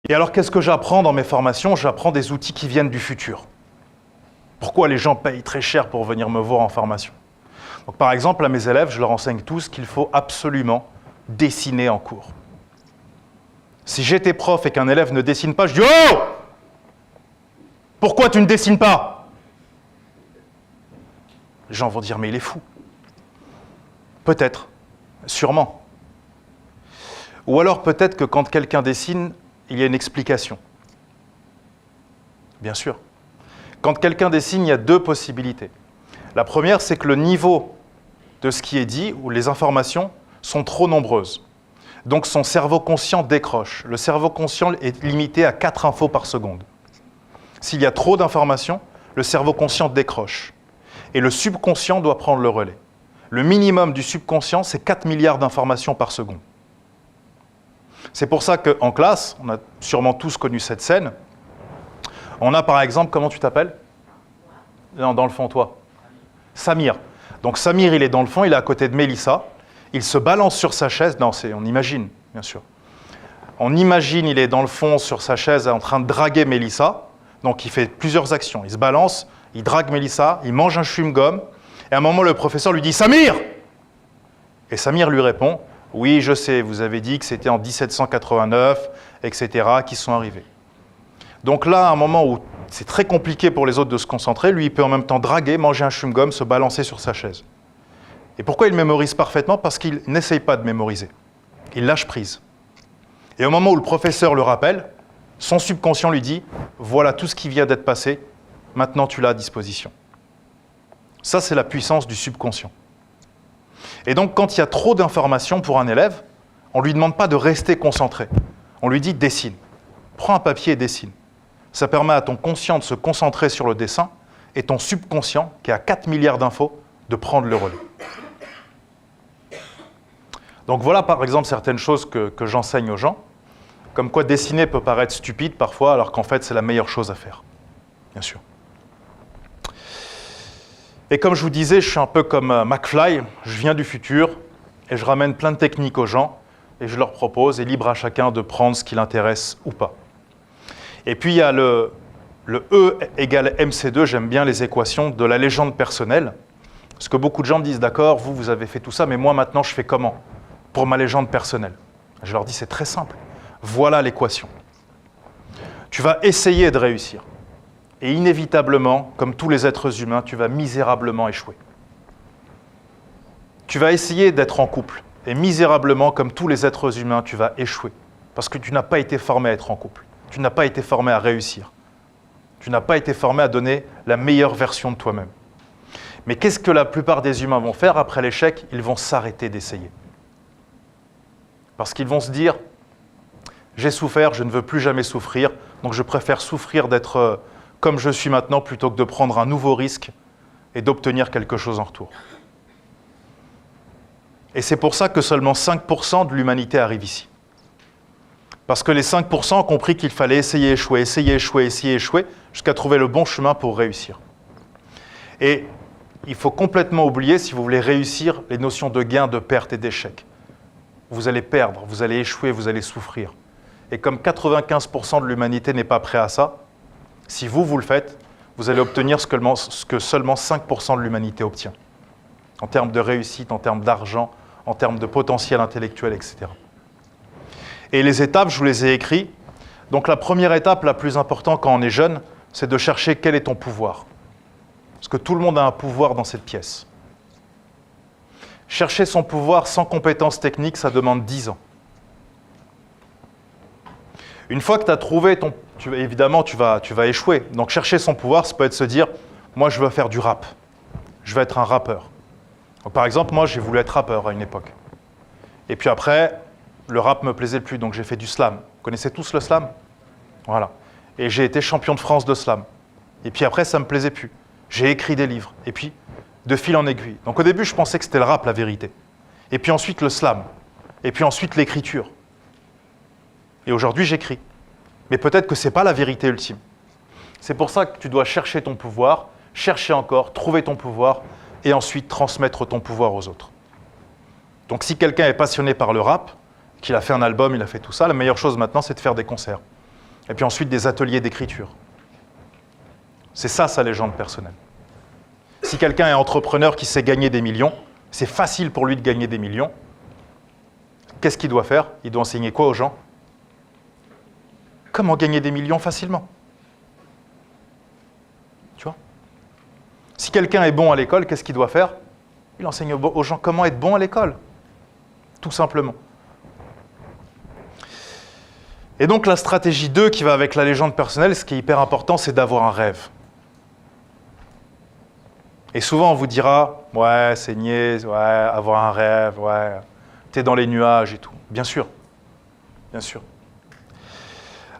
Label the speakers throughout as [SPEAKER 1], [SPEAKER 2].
[SPEAKER 1] Et alors, qu'est-ce que j'apprends dans mes formations? J'apprends des outils qui viennent du futur. Pourquoi les gens payent très cher pour venir me voir en formation? Donc, par exemple, à mes élèves, je leur enseigne tous qu'il faut absolument dessiner en cours. Si j'étais prof et qu'un élève ne dessine pas, je dis « Oh! Pourquoi tu ne dessines pas ?» Les gens vont dire « Mais il est fou. » Peut-être, sûrement. Ou alors peut-être que quand quelqu'un dessine, il y a une explication. Bien sûr. Quand quelqu'un dessine, il y a deux possibilités. La première, c'est que le niveau de ce qui est dit, ou les informations, sont trop nombreuses. Donc son cerveau conscient décroche. Le cerveau conscient est limité à 4 infos par seconde. S'il y a trop d'informations, le cerveau conscient décroche. Et le subconscient doit prendre le relais. Le minimum du subconscient, c'est 4 milliards d'informations par seconde. C'est pour ça qu'en classe, on a sûrement tous connu cette scène. On a par exemple, comment tu t'appelles? Non, dans le fond, toi. Samir. Donc Samir, il est dans le fond, il est à côté de Mélissa. Il se balance sur sa chaise. Non, on imagine, bien sûr. On imagine, il est dans le fond sur sa chaise en train de draguer Mélissa. Donc il fait plusieurs actions. Il se balance, il drague Mélissa, il mange un chewing-gum. Et à un moment, le professeur lui dit « Samir !» Et Samir lui répond « Oui, je sais, vous avez dit que c'était en 1789, etc., qui sont arrivés. » Donc là, à un moment où c'est très compliqué pour les autres de se concentrer, lui, il peut en même temps draguer, manger un chewing-gum, se balancer sur sa chaise. Et pourquoi il mémorise parfaitement? Parce qu'il n'essaye pas de mémoriser. Il lâche prise. Et au moment où le professeur le rappelle, son subconscient lui dit « Voilà tout ce qui vient d'être passé, maintenant tu l'as à disposition. » Ça, c'est la puissance du subconscient. Et donc, quand il y a trop d'informations pour un élève, on ne lui demande pas de rester concentré. On lui dit « dessine ». Prends un papier et dessine. Ça permet à ton conscient de se concentrer sur le dessin et ton subconscient, qui a 4 milliards d'infos, de prendre le relais. Donc voilà, par exemple, certaines choses que j'enseigne aux gens, comme quoi dessiner peut paraître stupide parfois, alors qu'en fait, c'est la meilleure chose à faire, bien sûr. Et comme je vous disais, je suis un peu comme McFly, je viens du futur et je ramène plein de techniques aux gens et je leur propose, et libre à chacun de prendre ce qui l'intéresse ou pas. Et puis il y a le E égale MC2, j'aime bien les équations de la légende personnelle, parce que beaucoup de gens me disent, d'accord, vous avez fait tout ça, mais moi maintenant je fais comment pour ma légende personnelle? Je leur dis, c'est très simple, voilà l'équation. Tu vas essayer de réussir. Et inévitablement, comme tous les êtres humains, tu vas misérablement échouer. Tu vas essayer d'être en couple, et misérablement, comme tous les êtres humains, tu vas échouer. Parce que tu n'as pas été formé à être en couple. Tu n'as pas été formé à réussir. Tu n'as pas été formé à donner la meilleure version de toi-même. Mais qu'est-ce que la plupart des humains vont faire après l'échec? Ils vont s'arrêter d'essayer. Parce qu'ils vont se dire, j'ai souffert, je ne veux plus jamais souffrir, donc je préfère souffrir d'être comme je suis maintenant, plutôt que de prendre un nouveau risque et d'obtenir quelque chose en retour. Et c'est pour ça que seulement 5% de l'humanité arrive ici. Parce que les 5% ont compris qu'il fallait essayer, échouer, jusqu'à trouver le bon chemin pour réussir. Et il faut complètement oublier, si vous voulez réussir, les notions de gain, de perte et d'échec. Vous allez perdre, vous allez échouer, vous allez souffrir. Et comme 95% de l'humanité n'est pas prêt à ça, si vous le faites, vous allez obtenir ce que seulement 5% de l'humanité obtient. En termes de réussite, en termes d'argent, en termes de potentiel intellectuel, etc. Et les étapes, je vous les ai écrites. Donc la première étape, la plus importante quand on est jeune, c'est de chercher quel est ton pouvoir. Parce que tout le monde a un pouvoir dans cette pièce. Chercher son pouvoir sans compétences techniques, ça demande 10 ans. Une fois que tu as trouvé ton... évidemment, tu vas échouer. Donc chercher son pouvoir, ça peut être se dire, moi je veux faire du rap. Je veux être un rappeur. Donc, par exemple, moi j'ai voulu être rappeur à une époque. Et puis après, le rap me plaisait plus, donc j'ai fait du slam. Vous connaissez tous le slam? Voilà. Et j'ai été champion de France de slam. Et puis après, ça ne me plaisait plus. J'ai écrit des livres. Et puis, de fil en aiguille. Donc au début, je pensais que c'était le rap, la vérité. Et puis ensuite, le slam. Et puis ensuite, l'écriture. Et aujourd'hui, j'écris. Mais peut-être que ce n'est pas la vérité ultime. C'est pour ça que tu dois chercher ton pouvoir, chercher encore, trouver ton pouvoir, et ensuite transmettre ton pouvoir aux autres. Donc si quelqu'un est passionné par le rap, qu'il a fait un album, il a fait tout ça, la meilleure chose maintenant, c'est de faire des concerts. Et puis ensuite des ateliers d'écriture. C'est ça sa légende personnelle. Si quelqu'un est entrepreneur qui sait gagner des millions, c'est facile pour lui de gagner des millions. Qu'est-ce qu'il doit faire? Il doit enseigner quoi aux gens? Comment gagner des millions facilement? Tu vois? Si quelqu'un est bon à l'école, qu'est-ce qu'il doit faire? Il enseigne aux gens comment être bon à l'école. Tout simplement. Et donc la stratégie 2 qui va avec la légende personnelle, ce qui est hyper important, c'est d'avoir un rêve. Et souvent on vous dira, ouais, c'est niais, ouais, avoir un rêve, ouais, t'es dans les nuages et tout. Bien sûr, bien sûr.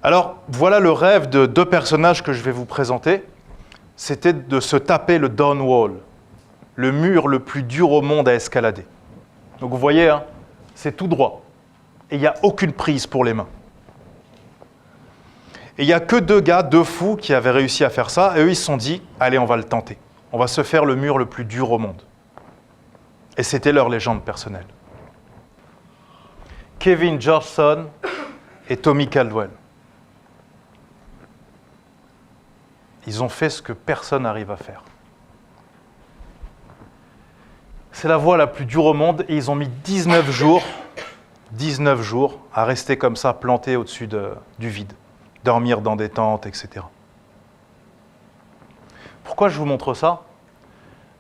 [SPEAKER 1] Alors, voilà le rêve de 2 personnages que je vais vous présenter. C'était de se taper le Dawn Wall, le mur le plus dur au monde à escalader. Donc vous voyez, hein, c'est tout droit. Et il n'y a aucune prise pour les mains. Et il n'y a que 2 gars, 2 fous qui avaient réussi à faire ça. Et eux, ils se sont dit, allez, on va le tenter. On va se faire le mur le plus dur au monde. Et c'était leur légende personnelle. Kevin Georgeson et Tommy Caldwell. Ils ont fait ce que personne n'arrive à faire. C'est la voie la plus dure au monde et ils ont mis 19 jours à rester comme ça, plantés au-dessus du vide, dormir dans des tentes, etc. Pourquoi je vous montre ça?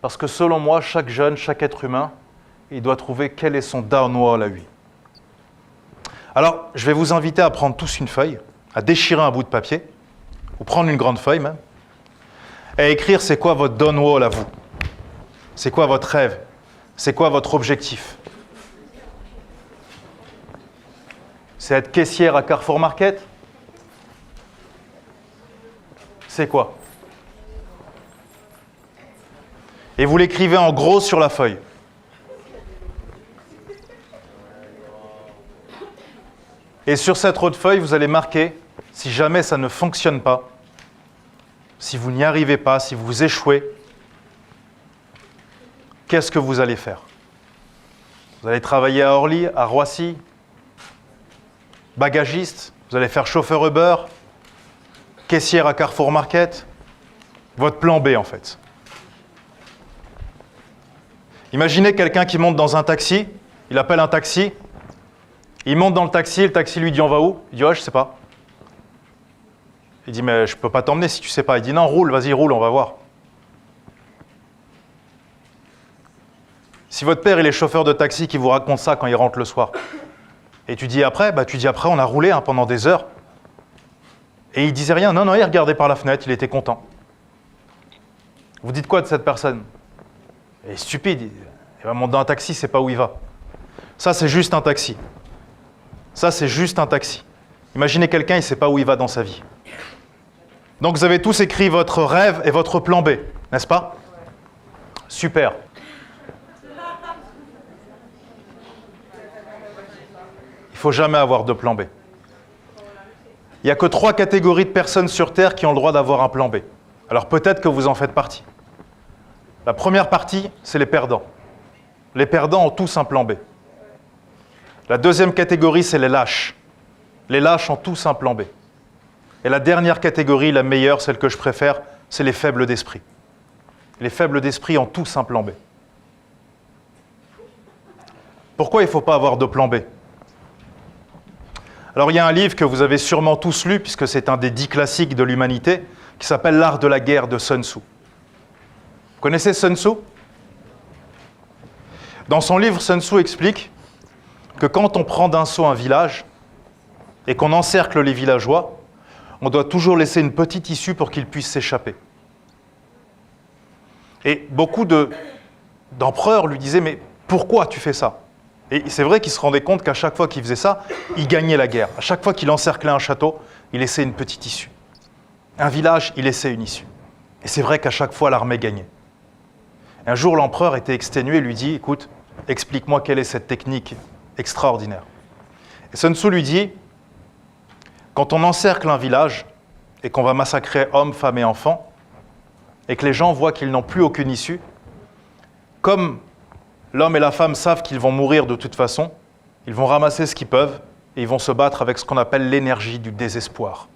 [SPEAKER 1] Parce que selon moi, chaque jeune, chaque être humain, il doit trouver quel est son down wall à lui. Alors, je vais vous inviter à prendre tous une feuille, à déchirer un bout de papier, ou prendre une grande feuille même, et écrire c'est quoi votre down wall à vous. C'est quoi votre rêve? C'est quoi votre objectif? C'est être caissière à Carrefour Market? C'est quoi? Et vous l'écrivez en gros sur la feuille. Et sur cette autre feuille, vous allez marquer, si jamais ça ne fonctionne pas, si vous n'y arrivez pas, si vous échouez, qu'est-ce que vous allez faire? Vous allez travailler à Orly, à Roissy, bagagiste, vous allez faire chauffeur Uber, caissière à Carrefour Market, votre plan B en fait. Imaginez quelqu'un qui monte dans un taxi, il appelle un taxi, il monte dans le taxi lui dit on va où? Il dit ouais, je sais pas. Il dit mais je peux pas t'emmener si tu sais pas. Il dit non, roule, vas-y roule, on va voir. Si votre père il est chauffeur de taxi qui vous raconte ça quand il rentre le soir, et tu dis après, on a roulé pendant des heures, et il disait rien, non, il regardait par la fenêtre, il était content. Vous dites quoi de cette personne? Il est stupide, il va monter dans un taxi, c'est pas où il va. Ça c'est juste un taxi. Ça c'est juste un taxi. Imaginez quelqu'un, il ne sait pas où il va dans sa vie. Donc vous avez tous écrit votre rêve et votre plan B, n'est-ce pas? Super. Il ne faut jamais avoir de plan B. Il n'y a que 3 catégories de personnes sur Terre qui ont le droit d'avoir un plan B. Alors peut-être que vous en faites partie. La première partie, c'est les perdants. Les perdants ont tous un plan B. La deuxième catégorie, c'est les lâches. Les lâches ont tous un plan B. Et la dernière catégorie, la meilleure, celle que je préfère, c'est les faibles d'esprit. Les faibles d'esprit ont tous un plan B. Pourquoi il ne faut pas avoir de plan B? Alors il y a un livre que vous avez sûrement tous lu, puisque c'est un des 10 classiques de l'humanité, qui s'appelle L'art de la guerre de Sun Tzu. Vous connaissez Sun Tzu? Dans son livre, Sun Tzu explique que quand on prend d'assaut un village et qu'on encercle les villageois, on doit toujours laisser une petite issue pour qu'ils puissent s'échapper. Et beaucoup d'empereurs lui disaient « Mais pourquoi tu fais ça ?» Et c'est vrai qu'il se rendait compte qu'à chaque fois qu'il faisait ça, il gagnait la guerre. À chaque fois qu'il encerclait un château, il laissait une petite issue. Un village, il laissait une issue. Et c'est vrai qu'à chaque fois, l'armée gagnait. Un jour, l'empereur était exténué et lui dit « Écoute, explique-moi quelle est cette technique extraordinaire. » Et Sun Tzu lui dit « Quand on encercle un village et qu'on va massacrer hommes, femmes et enfants, et que les gens voient qu'ils n'ont plus aucune issue, comme l'homme et la femme savent qu'ils vont mourir de toute façon, ils vont ramasser ce qu'ils peuvent et ils vont se battre avec ce qu'on appelle l'énergie du désespoir.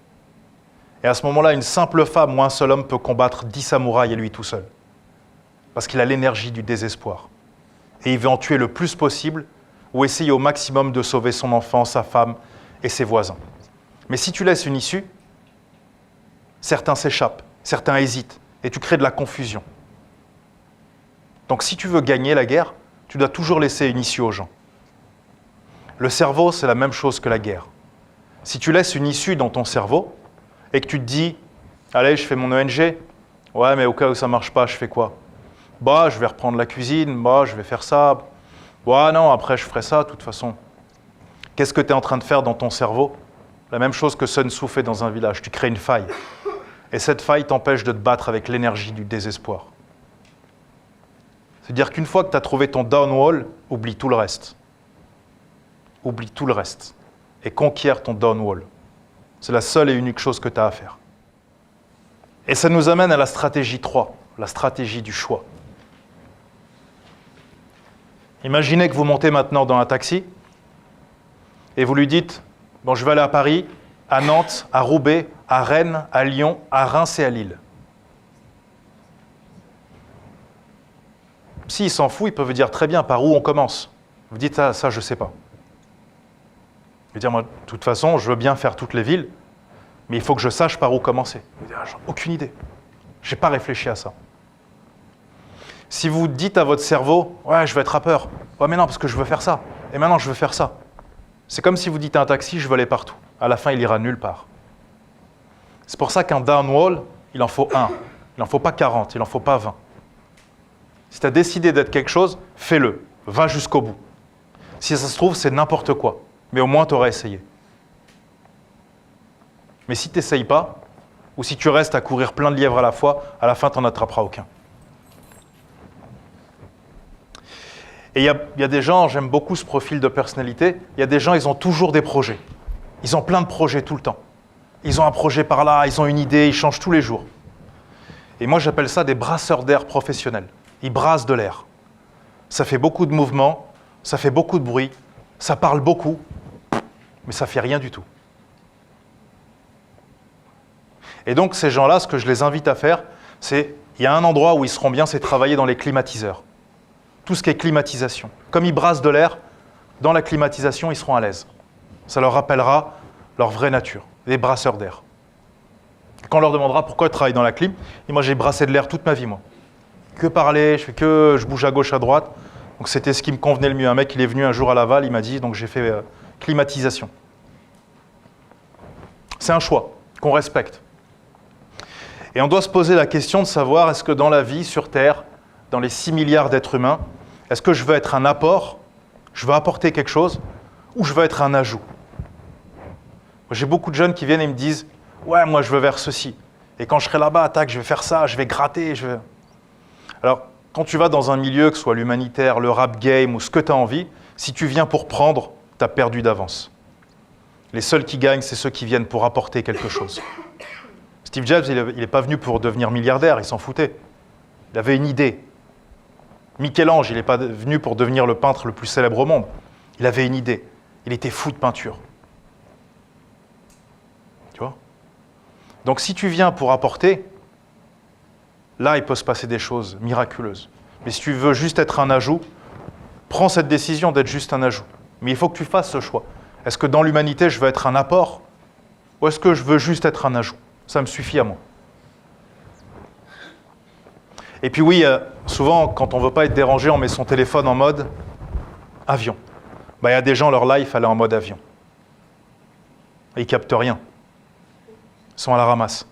[SPEAKER 1] Et à ce moment-là, une simple femme ou un seul homme peut combattre 10 samouraïs et lui tout seul. Parce qu'il a l'énergie du désespoir. Et il veut en tuer le plus possible ou essayer au maximum de sauver son enfant, sa femme et ses voisins. Mais si tu laisses une issue, certains s'échappent, certains hésitent et tu crées de la confusion. Donc si tu veux gagner la guerre, tu dois toujours laisser une issue aux gens. Le cerveau, c'est la même chose que la guerre. Si tu laisses une issue dans ton cerveau et que tu te dis « Allez, je fais mon ONG. Ouais, mais au cas où ça ne marche pas, je fais quoi ? Bah, je vais reprendre la cuisine. Bah, je vais faire ça. Ouais, non, après, je ferai ça, de toute façon. » Qu'est-ce que tu es en train de faire dans ton cerveau ? La même chose que Sun Tzu fait dans un village. Tu crées une faille. Et cette faille t'empêche de te battre avec l'énergie du désespoir. C'est-à-dire qu'une fois que tu as trouvé ton downwall, oublie tout le reste. Oublie tout le reste. Et conquiert ton downwall. C'est la seule et unique chose que tu as à faire. Et ça nous amène à la stratégie 3, la stratégie du choix. Imaginez que vous montez maintenant dans un taxi et vous lui dites « Bon, je vais aller à Paris, à Nantes, à Roubaix, à Rennes, à Lyon, à Reims et à Lille. » S'il s'en fout, il peut vous dire « Très bien, par où on commence ?» Vous dites « Ah, ça, je ne sais pas. » Je veux dire, moi, de toute façon, je veux bien faire toutes les villes, mais il faut que je sache par où commencer. Vous dites, j'ai aucune idée. Je n'ai pas réfléchi à ça. Si vous dites à votre cerveau, ouais, je veux être rappeur. Ouais, mais non, parce que je veux faire ça. Et maintenant, je veux faire ça. C'est comme si vous dites à un taxi, je veux aller partout. À la fin, il ira nulle part. C'est pour ça qu'un downwall, il en faut un. Il n'en faut pas 40, il n'en faut pas 20. Si tu as décidé d'être quelque chose, fais-le. Va jusqu'au bout. Si ça se trouve, c'est n'importe quoi. Mais au moins, tu auras essayé. Mais si tu n'essayes pas, ou si tu restes à courir plein de lièvres à la fois, à la fin, tu n'en attraperas aucun. Et il y a des gens, j'aime beaucoup ce profil de personnalité, il y a des gens, ils ont toujours des projets. Ils ont plein de projets tout le temps. Ils ont un projet par là, ils ont une idée, ils changent tous les jours. Et moi, j'appelle ça des brasseurs d'air professionnels. Ils brassent de l'air. Ça fait beaucoup de mouvements, ça fait beaucoup de bruit, ça parle beaucoup, mais ça ne fait rien du tout. Et donc, ces gens-là, ce que je les invite à faire, c'est, il y a un endroit où ils seront bien, c'est travailler dans les climatiseurs. Tout ce qui est climatisation. Comme ils brassent de l'air, dans la climatisation, ils seront à l'aise. Ça leur rappellera leur vraie nature, les brasseurs d'air. Quand on leur demandera pourquoi ils travaillent dans la clim, et moi j'ai brassé de l'air toute ma vie, moi. Que parler, je bouge à gauche, à droite. Donc c'était ce qui me convenait le mieux. Un mec, il est venu un jour à Laval, il m'a dit, donc j'ai fait climatisation. C'est un choix qu'on respecte. Et on doit se poser la question de savoir, est-ce que dans la vie, sur Terre, dans les 6 milliards d'êtres humains, est-ce que je veux être un apport, je veux apporter quelque chose, ou je veux être un ajout? J'ai beaucoup de jeunes qui viennent et me disent « Ouais, moi je veux vers ceci. Et quand je serai là-bas, tac, je vais faire ça, je vais gratter, je vais... » Alors, quand tu vas dans un milieu, que ce soit l'humanitaire, le rap game ou ce que tu as envie, si tu viens pour prendre, tu as perdu d'avance. Les seuls qui gagnent, c'est ceux qui viennent pour apporter quelque chose. Steve Jobs, il n'est pas venu pour devenir milliardaire, il s'en foutait. Il avait une idée. Michel-Ange, il n'est pas venu pour devenir le peintre le plus célèbre au monde. Il avait une idée. Il était fou de peinture. Tu vois? Donc si tu viens pour apporter, là, il peut se passer des choses miraculeuses. Mais si tu veux juste être un ajout, prends cette décision d'être juste un ajout. Mais il faut que tu fasses ce choix. Est-ce que dans l'humanité, je veux être un apport? Ou est-ce que je veux juste être un ajout? Ça me suffit à moi. Et puis oui, souvent, quand on ne veut pas être dérangé, on met son téléphone en mode avion. Il y a des gens, leur life, elle est en mode avion. Et ils ne captent rien. Ils sont à la ramasse.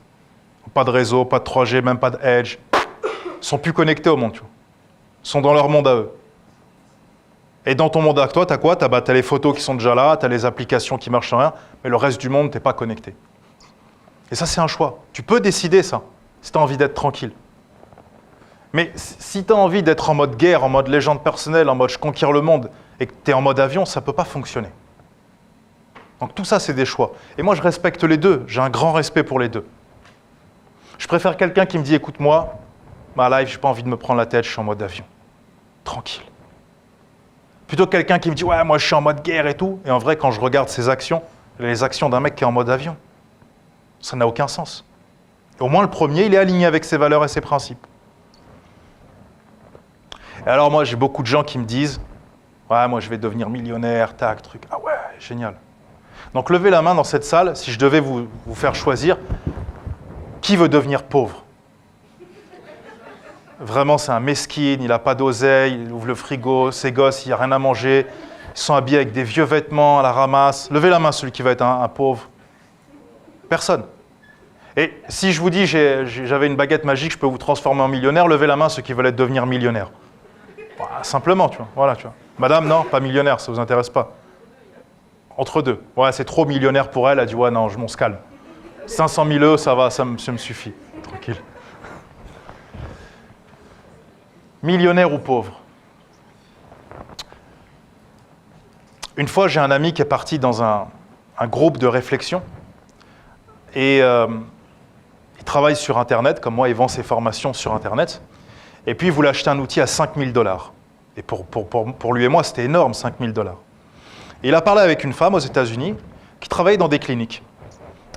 [SPEAKER 1] Pas de réseau, pas de 3G, même pas de Edge. Ils ne sont plus connectés au monde. Tu vois. Ils sont dans leur monde à eux. Et dans ton monde à toi, tu as quoi? Tu as les photos qui sont déjà là, tu as les applications qui marchent sans rien, mais le reste du monde, tu n'es pas connecté. Et ça, c'est un choix. Tu peux décider ça, si tu as envie d'être tranquille. Mais si tu as envie d'être en mode guerre, en mode légende personnelle, en mode je conquiers le monde, et que tu es en mode avion, ça ne peut pas fonctionner. Donc tout ça, c'est des choix. Et moi, je respecte les deux. J'ai un grand respect pour les deux. Je préfère quelqu'un qui me dit, écoute-moi, ma life, je n'ai pas envie de me prendre la tête, je suis en mode avion. Tranquille. Plutôt que quelqu'un qui me dit, ouais, moi, je suis en mode guerre et tout. Et en vrai, quand je regarde ses actions, les actions d'un mec qui est en mode avion. Ça n'a aucun sens. Au moins, le premier, il est aligné avec ses valeurs et ses principes. Et alors moi, j'ai beaucoup de gens qui me disent « Ouais, moi, je vais devenir millionnaire, tac, truc. » Ah ouais, génial. Donc, levez la main dans cette salle, si je devais vous faire choisir, qui veut devenir pauvre? Vraiment, c'est un mesquine, il n'a pas d'oseille, il ouvre le frigo, ses gosses, il n'y a rien à manger, ils sont habillés avec des vieux vêtements à la ramasse. Levez la main, celui qui va être un pauvre. Personne. Et si je vous dis j'avais une baguette magique, je peux vous transformer en millionnaire, levez la main ceux qui veulent devenir millionnaire. Voilà, simplement, tu vois. Voilà, tu vois. Madame, non, pas millionnaire, ça ne vous intéresse pas. Entre deux. Ouais, c'est trop millionnaire pour elle, elle a dit ouais, non, on se calme. 500 000 euros, ça va, ça me suffit. Tranquille. Millionnaire ou pauvre? Une fois, j'ai un ami qui est parti dans un groupe de réflexion et il travaille sur Internet, comme moi, il vend ses formations sur Internet. Et puis, il voulait acheter un outil à 5 000 $. Et pour lui et moi, c'était énorme, 5 000 $. Et il a parlé avec une femme aux États-Unis qui travaillait dans des cliniques.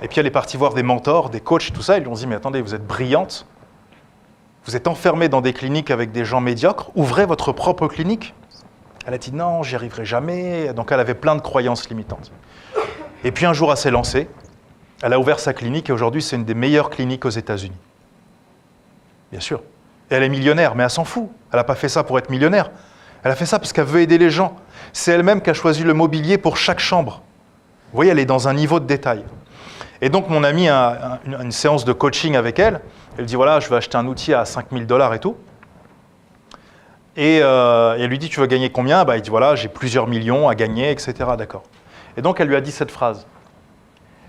[SPEAKER 1] Et puis, elle est partie voir des mentors, des coachs et tout ça. Ils lui ont dit, mais attendez, vous êtes brillante. Vous êtes enfermée dans des cliniques avec des gens médiocres. Ouvrez votre propre clinique. Elle a dit, non, j'y arriverai jamais. Donc, elle avait plein de croyances limitantes. Et puis, un jour, elle s'est lancée. Elle a ouvert sa clinique et aujourd'hui, c'est une des meilleures cliniques aux États-Unis. Bien sûr. Et elle est millionnaire, mais elle s'en fout. Elle n'a pas fait ça pour être millionnaire. Elle a fait ça parce qu'elle veut aider les gens. C'est elle-même qui a choisi le mobilier pour chaque chambre. Vous voyez, elle est dans un niveau de détail. Et donc, mon ami a une séance de coaching avec elle. Elle dit, voilà, je vais acheter un outil à 5 000 $ et tout. Et elle lui dit, tu veux gagner combien? Il dit, voilà, j'ai plusieurs millions à gagner, etc. D'accord. Et donc, elle lui a dit cette phrase.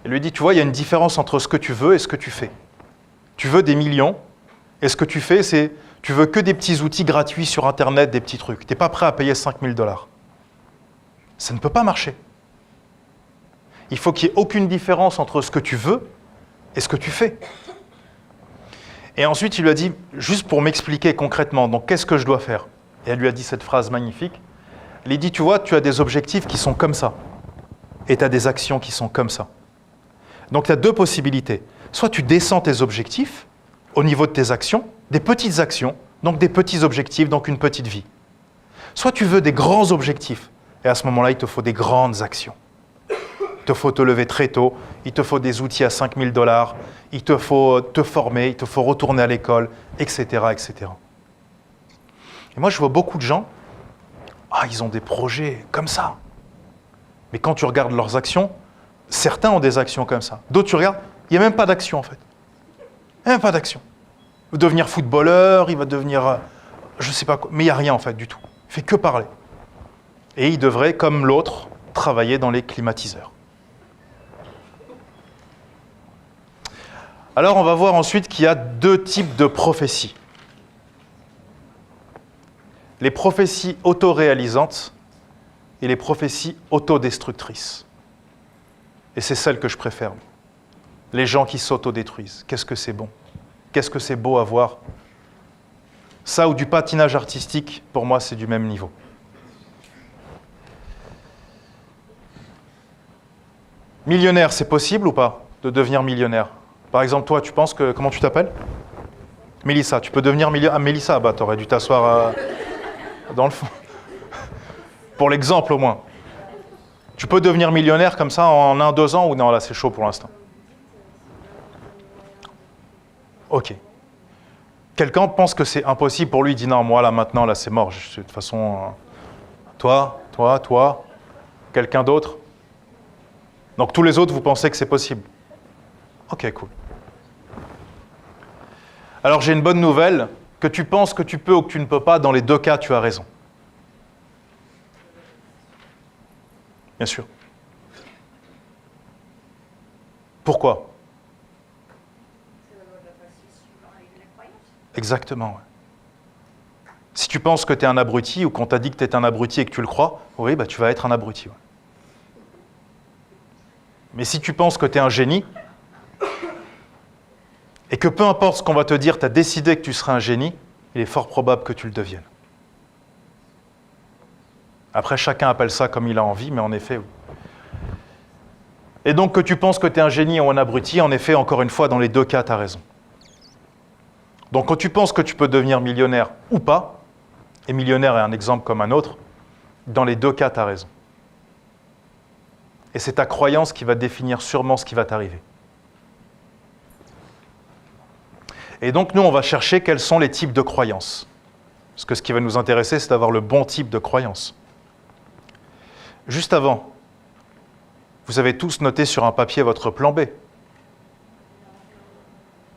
[SPEAKER 1] Elle lui dit, tu vois, il y a une différence entre ce que tu veux et ce que tu fais. Tu veux des millions, et ce que tu fais, c'est, tu veux que des petits outils gratuits sur Internet, des petits trucs. Tu n'es pas prêt à payer 5 000 $. Ça ne peut pas marcher. Il faut qu'il n'y ait aucune différence entre ce que tu veux et ce que tu fais. Et ensuite, il lui a dit, juste pour m'expliquer concrètement, donc qu'est-ce que je dois faire? Et elle lui a dit cette phrase magnifique. Elle lui dit, tu vois, tu as des objectifs qui sont comme ça, et tu as des actions qui sont comme ça. Donc, tu as deux possibilités. Soit tu descends tes objectifs au niveau de tes actions, des petites actions, donc des petits objectifs, donc une petite vie. Soit tu veux des grands objectifs, et à ce moment-là, il te faut des grandes actions. Il te faut te lever très tôt, il te faut des outils à 5 000 $, il te faut te former, il te faut retourner à l'école, etc., etc. Et moi, je vois beaucoup de gens, ils ont des projets comme ça. Mais quand tu regardes leurs actions, certains ont des actions comme ça. D'autres, tu regardes, il n'y a même pas d'action, en fait. Il n'y a même pas d'action. Il va devenir footballeur, il va devenir, je ne sais pas quoi, mais il n'y a rien, en fait, du tout. Il fait que parler. Et il devrait, comme l'autre, travailler dans les climatiseurs. Alors, on va voir ensuite qu'il y a deux types de prophéties. Les prophéties autoréalisantes et les prophéties autodestructrices. Et c'est celle que je préfère. Les gens qui s'autodétruisent. Qu'est-ce que c'est bon? Qu'est-ce que c'est beau à voir? Ça ou du patinage artistique, pour moi, c'est du même niveau. Millionnaire, c'est possible ou pas de devenir millionnaire? Par exemple, toi, tu penses que... Comment tu t'appelles? Mélissa, tu peux devenir millionnaire? Ah, Mélissa, t'aurais dû t'asseoir dans le fond. Pour l'exemple, au moins. Tu peux devenir millionnaire comme ça en 1-2 ans ou non, là, c'est chaud pour l'instant? Ok. Quelqu'un pense que c'est impossible pour lui, il dit non, moi, là, maintenant, là, c'est mort. De toute façon, toi, quelqu'un d'autre? Donc, tous les autres, vous pensez que c'est possible? Ok, cool. Alors, j'ai une bonne nouvelle. Que tu penses que tu peux ou que tu ne peux pas, dans les deux cas, tu as raison. Bien sûr. Pourquoi? Exactement, ouais. Si tu penses que tu es un abruti ou qu'on t'a dit que tu es un abruti et que tu le crois, oui, tu vas être un abruti. Ouais. Mais si tu penses que tu es un génie et que peu importe ce qu'on va te dire, tu as décidé que tu seras un génie, il est fort probable que tu le deviennes. Après, chacun appelle ça comme il a envie, mais en effet, oui. Et donc que tu penses que tu es un génie ou un abruti, en effet, encore une fois, dans les deux cas, tu as raison. Donc quand tu penses que tu peux devenir millionnaire ou pas, et millionnaire est un exemple comme un autre, dans les deux cas, tu as raison. Et c'est ta croyance qui va définir sûrement ce qui va t'arriver. Et donc nous, on va chercher quels sont les types de croyances. Parce que ce qui va nous intéresser, c'est d'avoir le bon type de croyance. Juste avant, vous avez tous noté sur un papier votre plan B.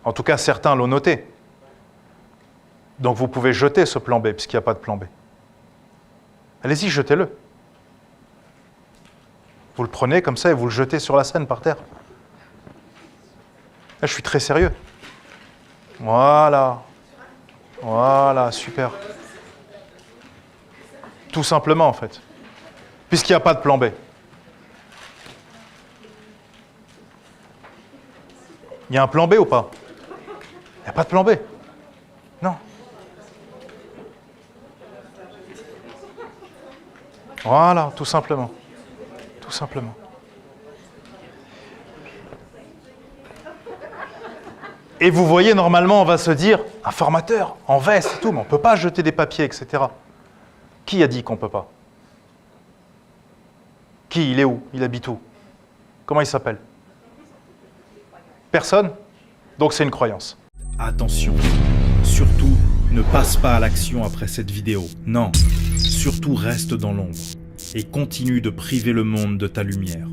[SPEAKER 1] En tout cas, certains l'ont noté. Donc vous pouvez jeter ce plan B, puisqu'il n'y a pas de plan B. Allez-y, jetez-le. Vous le prenez comme ça et vous le jetez sur la scène, par terre. Là, je suis très sérieux. Voilà. Voilà, super. Tout simplement, en fait. Puisqu'il n'y a pas de plan B. Il y a un plan B ou pas? Il n'y a pas de plan B. Non. Voilà, tout simplement. Tout simplement. Et vous voyez, normalement, on va se dire, un formateur, en veste et tout, mais on ne peut pas jeter des papiers, etc. Qui a dit qu'on ne peut pas? Qui? Il est où? Il habite où? Comment il s'appelle? Personne? Donc c'est une croyance.
[SPEAKER 2] Attention, surtout, ne passe pas à l'action après cette vidéo. Non, surtout reste dans l'ombre et continue de priver le monde de ta lumière.